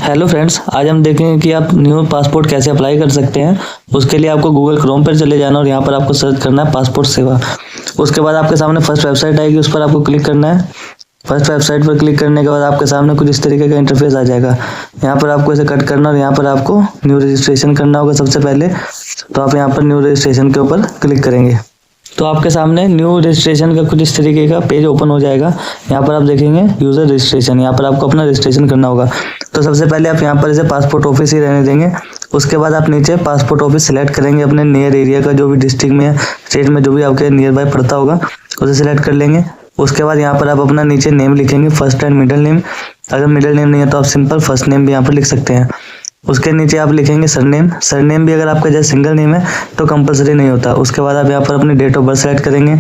Hello friends, आज हम देखेंगे कि आप न्यू पासपोर्ट कैसे अप्लाई कर सकते हैं। उसके लिए आपको गूगल क्रोम पर चले जाना और यहाँ पर आपको सर्च करना है पासपोर्ट सेवा। उसके बाद आपके सामने फर्स्ट वेबसाइट आएगी, उस पर आपको क्लिक करना है। फर्स्ट वेबसाइट पर क्लिक करने के बाद आपके सामने कुछ इस तरीके का इंटरफेस आ जाएगा। यहाँ पर आपको इसे कट करना और यहाँ पर आपको न्यू रजिस्ट्रेशन करना होगा सबसे पहले। तो आप यहाँ पर न्यू रजिस्ट्रेशन के ऊपर क्लिक करेंगे तो आपके सामने न्यू रजिस्ट्रेशन का कुछ इस तरीके का पेज ओपन हो जाएगा। यहाँ पर आप देखेंगे यूज़र रजिस्ट्रेशन, यहाँ पर आपको अपना रजिस्ट्रेशन करना होगा। तो सबसे पहले आप यहाँ पर इसे पासपोर्ट ऑफिस ही रहने देंगे। उसके बाद आप नीचे पासपोर्ट ऑफिस सेलेक्ट करेंगे, अपने नियर एरिया का जो भी डिस्ट्रिक्ट में स्टेट में जो भी आपके नियर बाय पड़ता होगा उसे सिलेक्ट कर लेंगे। उसके बाद यहाँ पर आप अपना नीचे नेम लिखेंगे, फर्स्ट एंड मिडिल नेम। अगर मिडिल नेम नहीं है तो आप सिंपल फर्स्ट नेम भी यहाँ पर लिख सकते हैं। उसके नीचे आप लिखेंगे सरनेम। सरनेम भी अगर आपका जैसे सिंगल नेम है तो कंपलसरी नहीं होता। उसके बाद आप यहाँ पर अपनी डेट ऑफ बर्थ सेलेक्ट करेंगे।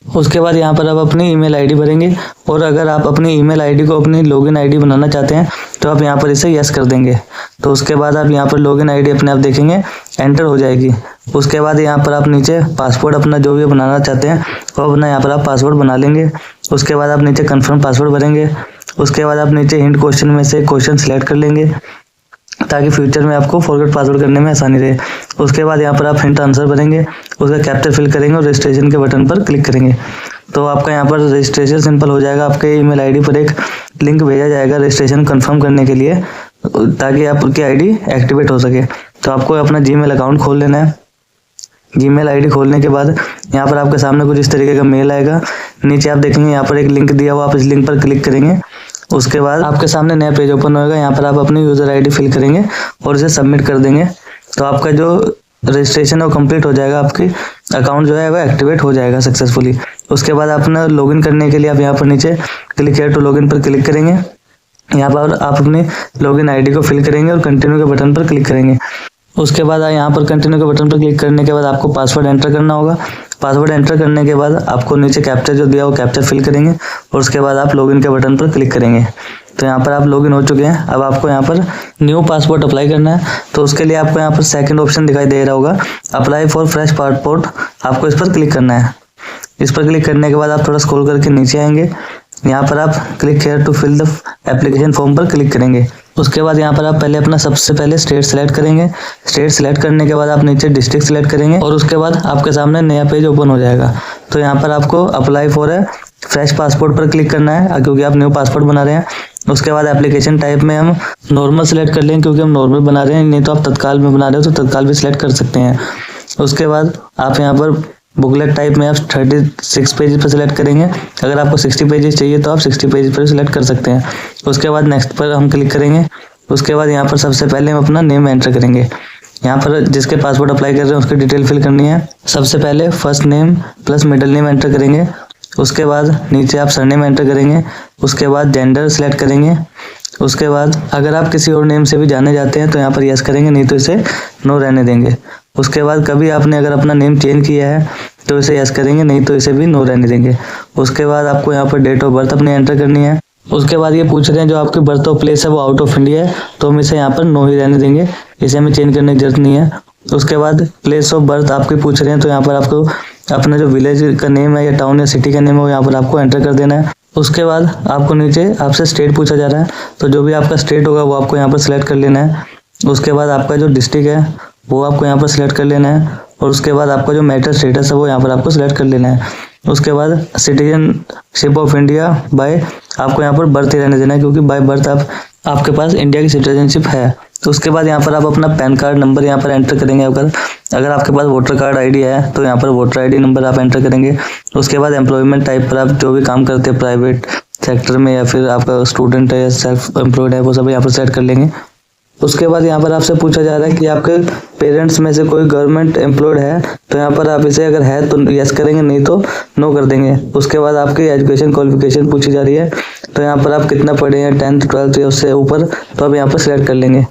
उसके बाद यहाँ पर आप अपनी ईमेल आईडी भरेंगे और अगर आप अपनी ईमेल आईडी को अपनी लॉगिन आईडी बनाना चाहते हैं तो आप यहाँ पर इसे यस कर देंगे। तो उसके बाद आप यहाँ पर लॉगिन आईडी अपने आप देखेंगे एंटर हो जाएगी। उसके बाद यहाँ पर आप नीचे पासवर्ड अपना जो भी बनाना चाहते हैं वो अपना यहाँ पर आप पासवर्ड बना लेंगे। उसके बाद आप नीचे कन्फर्म पासवर्ड भरेंगे। उसके बाद आप नीचे हिंट क्वेश्चन में से क्वेश्चन सिलेक्ट कर लेंगे ताकि फ्यूचर में आपको फॉरगेट पासवर्ड करने में आसानी रहे। उसके बाद यहाँ पर आप हिंट आंसर भरेंगे, उसका कैप्चर फिल करेंगे और रजिस्ट्रेशन के बटन पर क्लिक करेंगे। तो आपका यहाँ पर रजिस्ट्रेशन सिंपल हो जाएगा। आपके ईमेल आईडी पर एक लिंक भेजा जाएगा रजिस्ट्रेशन कंफर्म करने के लिए ताकि आपकी आईडी एक्टिवेट हो सके। तो आपको अपना जीमेल अकाउंट खोल लेना है। जीमेल आईडी खोलने के बाद यहाँ पर आपके सामने कुछ इस तरीके का मेल आएगा। नीचे आप देखेंगे यहाँ पर एक लिंक दिया हुआ, आप इस लिंक पर क्लिक करेंगे। उसके बाद आपके सामने नया पेज ओपन होगा। यहाँ पर आप अपनी यूज़र आईडी फिल करेंगे और इसे सबमिट कर देंगे। तो आपका जो रजिस्ट्रेशन है वो कंप्लीट हो जाएगा, आपकी अकाउंट जो है वो एक्टिवेट हो जाएगा सक्सेसफुली। उसके बाद अपना लॉगिन करने के लिए आप यहाँ पर नीचे क्लिक हेयर टू लॉगिन पर क्लिक करेंगे। यहाँ पर आप अपनी लॉगिन आईडी को फिल करेंगे और कंटिन्यू के बटन पर क्लिक करेंगे। उसके बाद यहाँ पर कंटिन्यू के बटन पर क्लिक करने के बाद आपको पासवर्ड एंटर करना होगा। पासवर्ड एंटर करने के बाद आपको नीचे कैप्चर जो दिया वो कैप्चर फिल करेंगे और उसके बाद आप लॉगिन के बटन पर क्लिक करेंगे। तो यहाँ पर आप लॉगिन हो चुके हैं। अब आपको यहाँ पर न्यू पासपोर्ट अप्लाई करना है। तो उसके लिए आपको यहाँ पर सेकंड ऑप्शन दिखाई दे रहा होगा, अप्लाई फॉर फ्रेश पासपोर्ट। आपको इस पर क्लिक करना है। इस पर क्लिक करने के बाद आप थोड़ा स्क्रॉल करके नीचे आएंगे। यहाँ पर आप click here to fill the application form पर क्लिक करेंगे। उसके बाद यहाँ पर आप पहले अपना सबसे पहले स्टेट सेलेक्ट करेंगे। स्टेट सेलेक्ट करने के बाद आप नीचे डिस्ट्रिक्ट सेलेक्ट करेंगे और उसके बाद आपके सामने नया पेज ओपन हो जाएगा। तो यहाँ पर आपको apply for a fresh passport पर क्लिक करना है क्योंकि आप न्यू पासपोर्ट बना रहे हैं। उसके बाद एप्लीकेशन टाइप में हम नॉर्मल सेलेक्ट कर लेंगे क्योंकि हम नॉर्मल बना रहे हैं, नहीं तो आप तत्काल में बना रहे हो तो तत्काल भी सिलेक्ट कर सकते हैं। उसके बाद आप यहाँ पर बुकलेट टाइप में आप 36 पेजेस पर सिलेक्ट करेंगे। अगर आपको 60 पेजेस चाहिए तो आप 60 पेजेस पर सिलेक्ट कर सकते हैं। उसके बाद नेक्स्ट पर हम क्लिक करेंगे। उसके बाद यहाँ पर सबसे पहले हम अपना नेम एंटर करेंगे। यहाँ पर जिसके पासपोर्ट अप्लाई कर रहे हैं उसकी डिटेल फिल करनी है। सबसे पहले first name plus middle name enter करेंगे। उसके बाद नीचे आप सरनेम एंटर करेंगे। उसके बाद जेंडर सेलेक्ट करेंगे। उसके बाद अगर आप किसी और नेम से भी जाने जाते हैं तो यहाँ पर यस करेंगे, नहीं तो इसे नो रहने देंगे। उसके बाद कभी आपने अगर अपना नेम चेंज किया है तो इसे यस करेंगे, नहीं तो इसे भी नो रहने देंगे। उसके बाद आपको यहाँ पर डेट ऑफ बर्थ अपनी एंटर करनी है। उसके बाद ये पूछ रहे हैं जो आपकी बर्थ ऑफ प्लेस है वो आउट ऑफ इंडिया है, तो हम इसे यहाँ पर नो ही रहने देंगे, इसे हमें चेंज करने की जरूरत नहीं है। उसके बाद प्लेस ऑफ बर्थ आपकी पूछ रहे हैं तो यहाँ पर आपको अपना जो विलेज का नेम है या टाउन या सिटी का नेम है वो यहाँ पर आपको एंटर कर देना है। उसके बाद आपको नीचे आपसे स्टेट पूछा जा रहा है, तो जो भी आपका स्टेट होगा वो आपको यहाँ पर सिलेक्ट कर लेना है। उसके बाद आपका जो डिस्ट्रिक्ट है वो आपको यहाँ पर सिलेक्ट कर लेना है और उसके बाद आपका जो मैटर स्टेटस है वो यहाँ पर आपको सिलेक्ट कर लेना है। उसके बाद सिटीजनशिप ऑफ इंडिया बाय आपको यहाँ पर बर्थ ही रहने देना है क्योंकि बाय बर्थ आपके पास इंडिया की सिटीजनशिप है। तो उसके बाद यहाँ पर आप अपना पैन कार्ड नंबर यहाँ पर एंटर करेंगे। अगर आपके पास वोटर कार्ड आईडी है तो यहाँ पर वोटर आईडी नंबर आप एंटर करेंगे। उसके बाद एम्प्लॉयमेंट टाइप पर आप जो भी काम करते हैं प्राइवेट सेक्टर में या फिर आपका स्टूडेंट है या सेल्फ एम्प्लॉयड है वो सब यहाँ पर सेट कर लेंगे। उसके बाद यहाँ पर आपसे पूछा जा रहा है कि आपके पेरेंट्स में से कोई गवर्नमेंट एम्प्लॉयड है, तो यहाँ पर आप इसे अगर है तो यस करेंगे, नहीं तो नो कर देंगे। उसके बाद आपकी एजुकेशन क्वालिफिकेशन पूछी जा रही है, तो यहाँ पर आप कितना पढ़े हैं 10th 12th या उससे ऊपर, तो आप यहाँ पर सिलेक्ट कर लेंगे।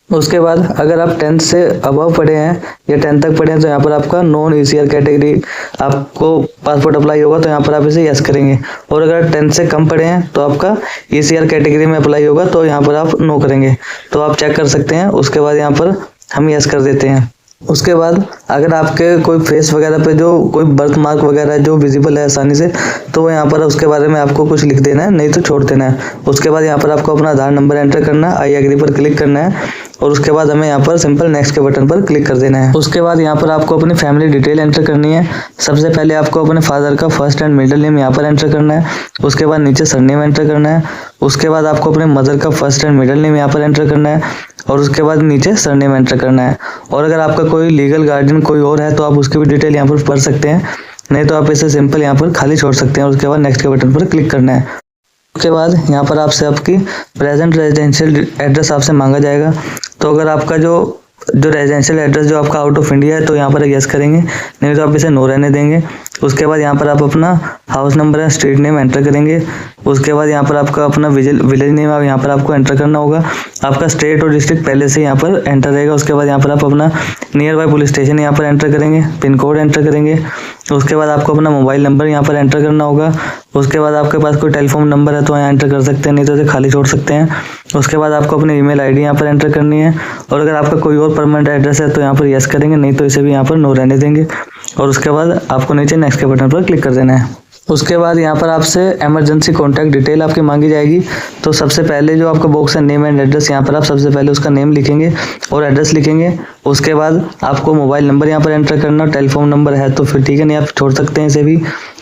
उसके बाद अगर आप 10th से अबव पढ़े हैं या 10th तक पढ़े हैं तो यहाँ पर आपका नॉन ईसीआर कैटेगरी आपको पासपोर्ट अप्लाई होगा, तो यहाँ पर आप इसे यस करेंगे। और अगर 10th से कम पढ़े हैं तो आपका ईसीआर कैटेगरी में अप्लाई होगा, तो यहाँ पर आप नो करेंगे। तो आप चेक कर सकते हैं। उसके बाद यहाँ पर हम यस कर देते हैं। उसके बाद अगर आपके कोई फेस वगैरह पे जो कोई बर्थ मार्क वगैरह जो विजिबल है आसानी से, तो यहाँ पर उसके बारे में आपको कुछ लिख देना है, नहीं तो छोड़ देना है। उसके बाद यहाँ पर आपको अपना आधार नंबर एंटर करना है, आई एग्री पर क्लिक करना है और उसके बाद हमें यहाँ पर सिंपल नेक्स्ट के बटन पर क्लिक कर देना है। उसके बाद यहाँ पर आपको अपनी फैमिली डिटेल एंटर करनी है। सबसे पहले आपको अपने फादर का फर्स्ट एंड मिडिल नेम यहाँ पर एंटर करना है। उसके बाद नीचे सरनेम एंटर करना है। उसके बाद आपको अपने मदर का फर्स्ट एंड मिडिल नेम यहाँ पर एंटर करना है और उसके बाद नीचे सरनेम एंटर करना है। और अगर आपका कोई लीगल गार्डियन कोई और है तो आप उसकी भी डिटेल यहाँ पर भर सकते हैं, नहीं तो आप इसे सिंपल यहाँ पर खाली छोड़ सकते हैं। उसके बाद नेक्स्ट के बटन पर क्लिक करना है। उसके बाद यहाँ पर आपसे आपकी प्रेजेंट रेजिडेंशियल एड्रेस आपसे मांगा जाएगा। तो अगर आपका जो रेजिडेंशियल एड्रेस जो आपका आउट ऑफ इंडिया है तो यहाँ पर यस करेंगे, नहीं तो आप इसे नो रहने देंगे। उसके बाद यहाँ पर आप अपना हाउस नंबर या स्ट्रीट नेम एंटर करेंगे। उसके बाद यहाँ पर आपका अपना विलेज नेम यहाँ पर आपको एंटर करना होगा। आपका स्टेट और डिस्ट्रिक्ट पहले से यहाँ पर एंटर रहेगा। उसके बाद यहाँ पर आप अपना नियर बाय पुलिस स्टेशन यहाँ पर एंटर करेंगे, पिन कोड एंटर करेंगे। उसके बाद आपको अपना मोबाइल नंबर यहाँ पर एंटर करना होगा। उसके बाद आपके पास कोई टेलीफोन नंबर है तो यहाँ एंटर कर सकते हैं, नहीं तो इसे खाली छोड़ सकते हैं। उसके बाद आपको अपनी ईमेल आईडी यहाँ पर एंटर करनी है और अगर आपका कोई और परमानेंट एड्रेस है तो यहाँ पर यस करेंगे, नहीं तो इसे भी यहाँ पर नो रहने देंगे। और उसके बाद आपको नीचे नेक्स्ट के बटन पर क्लिक कर देना है। उसके बाद यहाँ पर आपसे इमरजेंसी कॉन्टैक्ट डिटेल आपकी मांगी जाएगी। तो सबसे पहले जो आपका बॉक्स है नेम एंड एड्रेस, यहाँ पर आप सबसे पहले उसका नेम लिखेंगे और एड्रेस लिखेंगे। उसके बाद आपको मोबाइल नंबर यहाँ पर एंटर करना, टेलीफोन नंबर है तो फिर ठीक है, नहीं आप छोड़ सकते हैं इसे भी।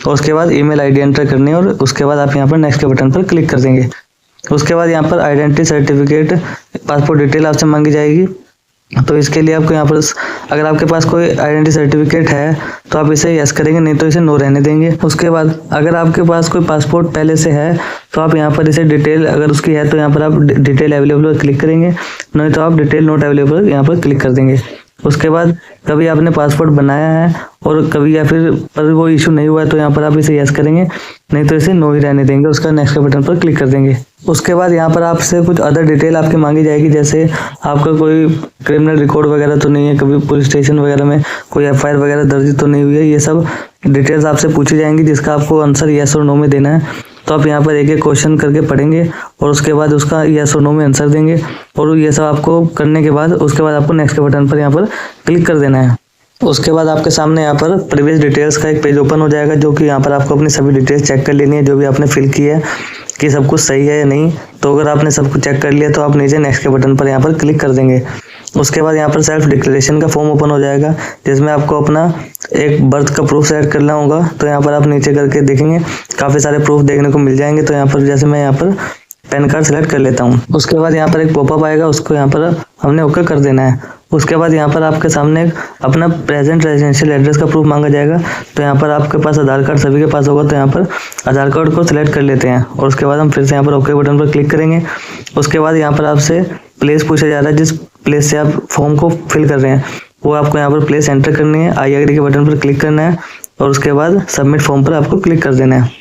और उसके बाद ईमेल आईडी एंटर करनी है और उसके बाद आप यहाँ पर नेक्स्ट के बटन पर क्लिक कर देंगे। उसके बाद यहाँ पर आइडेंटिटी सर्टिफिकेट पासपोर्ट डिटेल आपसे मांगी जाएगी। तो इसके लिए आपको यहाँ पर अगर आपके पास कोई आइडेंटिटी सर्टिफिकेट है तो आप इसे यस करेंगे, नहीं तो इसे नो रहने देंगे। उसके बाद अगर आपके पास कोई पासपोर्ट पहले से है तो आप यहाँ पर इसे डिटेल अगर उसकी है तो यहाँ पर आप डिटेल अवेलेबल पर क्लिक करेंगे, नहीं तो आप डिटेल नोट अवेलेबल यहाँ पर क्लिक कर देंगे। उसके बाद कभी आपने पासपोर्ट बनाया है और कभी या फिर पर वो इशू नहीं हुआ है तो यहाँ पर आप इसे यस करेंगे, नहीं तो इसे नो ही रहने देंगे। उसका नेक्स्ट के बटन पर क्लिक कर देंगे। उसके बाद यहाँ पर आपसे कुछ अदर डिटेल आपकी मांगी जाएगी, जैसे आपका कोई क्रिमिनल रिकॉर्ड वगैरह तो नहीं है, कभी पुलिस स्टेशन वगैरह में कोई एफआईआर वगैरह दर्ज तो नहीं हुई है, ये सब डिटेल्स आपसे पूछी जाएंगी जिसका आपको आंसर यस और नो में देना है। तो आप यहाँ पर एक एक क्वेश्चन करके पढ़ेंगे और उसके बाद उसका यस और नो में आंसर देंगे और ये सब आपको करने के बाद उसके बाद आपको नेक्स्ट के बटन पर यहाँ पर क्लिक कर देना है। उसके बाद आपके सामने यहाँ पर प्रीवियस डिटेल्स का एक पेज ओपन हो जाएगा, जो कि यहाँ पर आपको अपनी सभी डिटेल्स चेक कर लेनी है जो भी आपने फिल की है कि सब कुछ सही है या नहीं। तो अगर आपने सब कुछ चेक कर लिया तो आप नीचे नेक्स्ट के बटन पर यहाँ पर क्लिक कर देंगे। उसके बाद यहाँ पर सेल्फ डिक्लेरेशन का फॉर्म ओपन हो जाएगा, जिसमें आपको अपना एक बर्थ का प्रूफ सेट करना होगा। तो यहाँ पर आप नीचे करके देखेंगे काफ़ी सारे प्रूफ देखने को मिल जाएंगे। तो यहाँ पर जैसे मैं यहाँ पर पैन कार्ड सेलेक्ट कर लेता हूँ। उसके बाद यहाँ पर एक पॉपअप आएगा, उसको यहाँ पर हमने ओके कर देना है। उसके बाद यहाँ पर आपके सामने अपना प्रेजेंट रेजिडेंशियल एड्रेस का प्रूफ मांगा जाएगा। तो यहाँ पर आपके पास आधार कार्ड सभी के पास होगा, तो यहाँ पर आधार कार्ड को सिलेक्ट कर लेते हैं और उसके बाद हम फिर से यहाँ पर ओके बटन पर क्लिक करेंगे। उसके बाद यहाँ पर आपसे प्लेस पूछा जा रहा है, जिस प्लेस से आप फॉर्म को फिल कर रहे हैं वो आपको यहाँ पर प्लेस एंटर करनी है। आई एग्री के बटन पर क्लिक करना है और उसके बाद सबमिट फॉर्म पर आपको क्लिक कर देना है।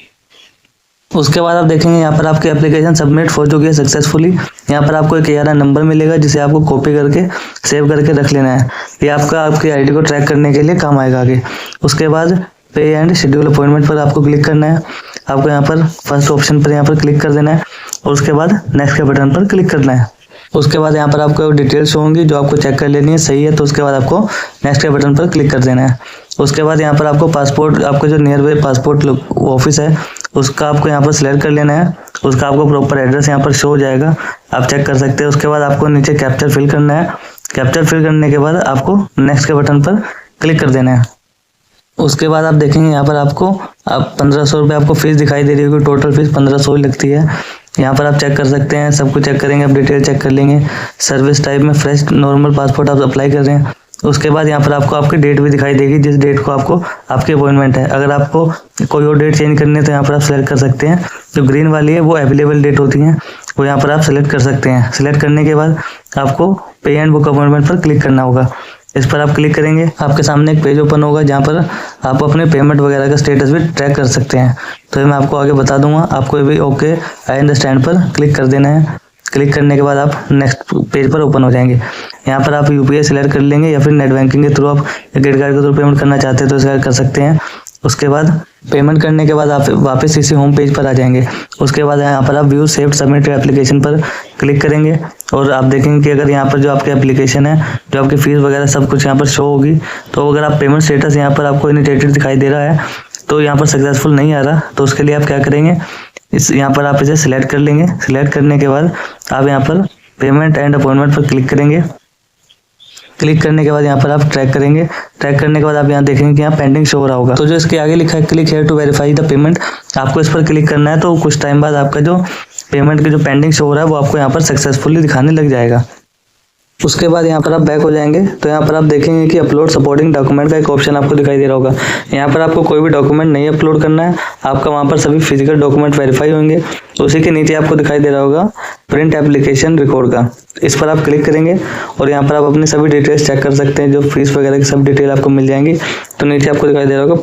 उसके बाद आप देखेंगे यहाँ पर आपकी एप्लीकेशन सबमिट हो चुकी है सक्सेसफुली। यहाँ पर आपको एक ARN नंबर मिलेगा जिसे आपको कॉपी करके सेव करके रख लेना है। ये आपकी आईडी को ट्रैक करने के लिए काम आएगा आगे। उसके बाद पे एंड शेड्यूल अपॉइंटमेंट पर आपको क्लिक करना है। आपको यहाँ पर फर्स्ट ऑप्शन पर यहाँ पर क्लिक कर देना है और उसके बाद नेक्स्ट के बटन पर क्लिक करना है। उसके बाद यहाँ पर आपको डिटेल्स होंगी जो आपको चेक कर लेनी है सही है, तो उसके बाद आपको नेक्स्ट के बटन पर क्लिक कर देना है। उसके बाद यहाँ पर आपको पासपोर्ट, आपका जो नियर बाई पासपोर्ट ऑफिस है उसका आपको यहाँ पर सिलेक्ट कर लेना है। उसका आपको प्रॉपर एड्रेस यहाँ पर शो हो जाएगा, आप चेक कर सकते हैं। उसके बाद आपको नीचे कैप्चर फिल करना है। कैप्चर फिल करने के बाद आपको नेक्स्ट के बटन पर क्लिक कर देना है। उसके बाद आप देखेंगे यहाँ पर आपको 1500 रुपये आपको फीस दिखाई दे रही होगी। टोटल फीस 1500 ही लगती है। यहाँ पर आप चेक कर सकते हैं, सब कुछ चेक करेंगे, आप डिटेल चेक कर लेंगे। सर्विस टाइप में फ्रेश नॉर्मल पासपोर्ट आप अप्लाई कर रहे हैं। उसके बाद यहाँ पर आपको आपकी डेट भी दिखाई देगी, जिस डेट को आपको आपकी अपॉइंटमेंट है। अगर आपको कोई और डेट चेंज करनी है तो यहाँ पर आप सेलेक्ट कर सकते हैं। जो ग्रीन वाली है वो अवेलेबल डेट होती है, वो यहाँ पर आप सेलेक्ट कर सकते हैं। सेलेक्ट करने के बाद आपको पे एंड बुक अपॉइंटमेंट पर क्लिक करना होगा। इस पर आप क्लिक करेंगे, आपके सामने एक पेज ओपन होगा जहाँ पर आप अपने पेमेंट वगैरह का स्टेटस भी ट्रैक कर सकते हैं। तो मैं आपको आगे बता दूंगा। आपको भी ओके आई अंडरस्टैंड पर क्लिक कर देना है। क्लिक करने के बाद आप नेक्स्ट पेज पर ओपन हो जाएंगे। यहाँ पर आप UPI सिलेक्ट कर लेंगे या फिर नेट बैंकिंग के थ्रू आप क्रेडिट कार्ड के थ्रू पेमेंट करना चाहते हैं तो सिलेक्ट कर सकते हैं। उसके बाद पेमेंट करने के बाद आप वापस इसी होम पेज पर आ जाएंगे। उसके बाद यहाँ पर आप व्यू सेव्ड सबमिट एप्लीकेशन पर क्लिक करेंगे और आप देखेंगे कि अगर यहाँ पर जो आपकी एप्लीकेशन है, जो आपकी फीस वगैरह सब कुछ यहाँ पर शो होगी। तो अगर आप पेमेंट स्टेटस यहाँ पर आपको इनिशिएटेड दिखाई दे रहा है तो यहाँ पर सक्सेसफुल नहीं आ रहा, तो उसके लिए आप क्या करेंगे, इस यहाँ पर आप इसे सिलेक्ट कर लेंगे। सिलेक्ट करने के बाद आप यहाँ पर पेमेंट एंड अपॉइंटमेंट पर क्लिक करेंगे। क्लिक करने के बाद यहाँ पर आप ट्रैक करेंगे। ट्रैक करने के बाद आप यहाँ देखेंगे कि यहाँ पेंडिंग शो हो रहा होगा। तो जो इसके आगे लिखा है click here to verify the payment, आपको इस पर क्लिक करना है। तो कुछ टाइम बाद आपका जो पेमेंट की जो पेंडिंग शो हो रहा है वो आपको यहाँ पर सक्सेसफुली दिखाने लग जाएगा। उसके बाद यहाँ पर आप बैक हो जाएंगे तो यहाँ पर आप देखेंगे कि अपलोड सपोर्टिंग डॉक्यूमेंट का एक ऑप्शन आपको दिखाई दे रहा होगा। यहाँ पर आपको कोई भी डॉक्यूमेंट नहीं अपलोड करना है, आपका वहाँ पर सभी फिजिकल डॉक्यूमेंट वेरीफाई होंगे। तो उसी के नीचे आपको दिखाई दे रहा होगा प्रिंट एप्लीकेशन रिकॉर्ड का, इस पर आप क्लिक करेंगे और यहाँ पर आप अपनी सभी डिटेल्स चेक कर सकते हैं। जो फीस वगैरह की सब डिटेल आपको मिल जाएंगी। तो नीचे आपको दिखाई दे रहा होगा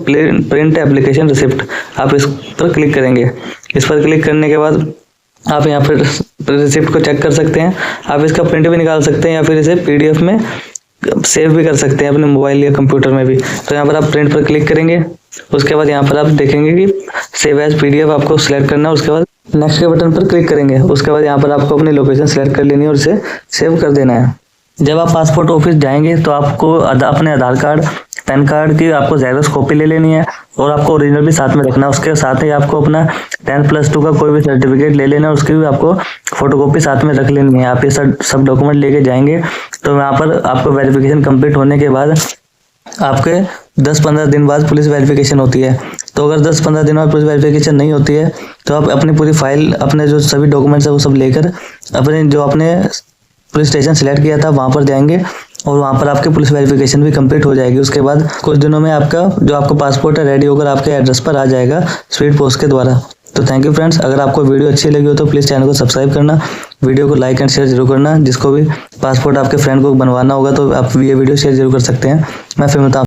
प्रिंट एप्लीकेशन रिसिप्ट, आप इस पर क्लिक करेंगे। इस पर क्लिक करने के बाद आप यहाँ पर रिसिप्ट को चेक कर सकते हैं। आप इसका प्रिंट भी निकाल सकते हैं या फिर इसे PDF में सेव भी कर सकते हैं अपने मोबाइल या कंप्यूटर में भी। तो यहाँ पर आप प्रिंट पर क्लिक करेंगे। उसके बाद यहाँ पर आप देखेंगे कि सेव एज PDF आपको सिलेक्ट करना है। उसके बाद नेक्स्ट के बटन पर क्लिक करेंगे। उसके बाद यहाँ पर आपको अपनी लोकेशन सिलेक्ट कर लेनी है और इसे सेव कर देना है। जब आप पासपोर्ट ऑफिस जाएंगे तो आपको अपने आधार कार्ड, पैन कार्ड की आपको जेरॉक्स कॉपी ले लेनी है और आपको ओरिजिनल भी साथ में रखना है। उसके साथ ही आपको अपना 10+2 का कोई भी सर्टिफिकेट ले लेना है, उसकी भी आपको फोटोकॉपी साथ में रख लेनी है। आप ये सब डॉक्यूमेंट लेके जाएंगे तो यहाँ पर आपको वेरिफिकेशन कंप्लीट होने के बाद आपके 10-15 दिन बाद पुलिस वेरिफिकेशन होती है। तो अगर 10-15 दिन बाद पुलिस वेरिफिकेशन नहीं होती है तो आप अपनी पूरी फाइल, अपने जो सभी डॉक्यूमेंट्स है वो सब लेकर अपने पुलिस स्टेशन सिलेक्ट किया था वहाँ पर जाएंगे और वहाँ पर आपकी पुलिस वेरिफिकेशन भी कंप्लीट हो जाएगी। उसके बाद कुछ दिनों में आपका पासपोर्ट है रेडी होकर आपके एड्रेस पर आ जाएगा स्पीड पोस्ट के द्वारा। तो थैंक यू फ्रेंड्स, अगर आपको वीडियो अच्छी लगी हो तो प्लीज़ चैनल को सब्सक्राइब करना, वीडियो को लाइक एंड शेयर जरूर करना। जिसको भी पासपोर्ट आपके फ्रेंड को बनवाना होगा तो आप ये वीडियो शेयर जरूर कर सकते हैं। मैं फिर मिलता हूं।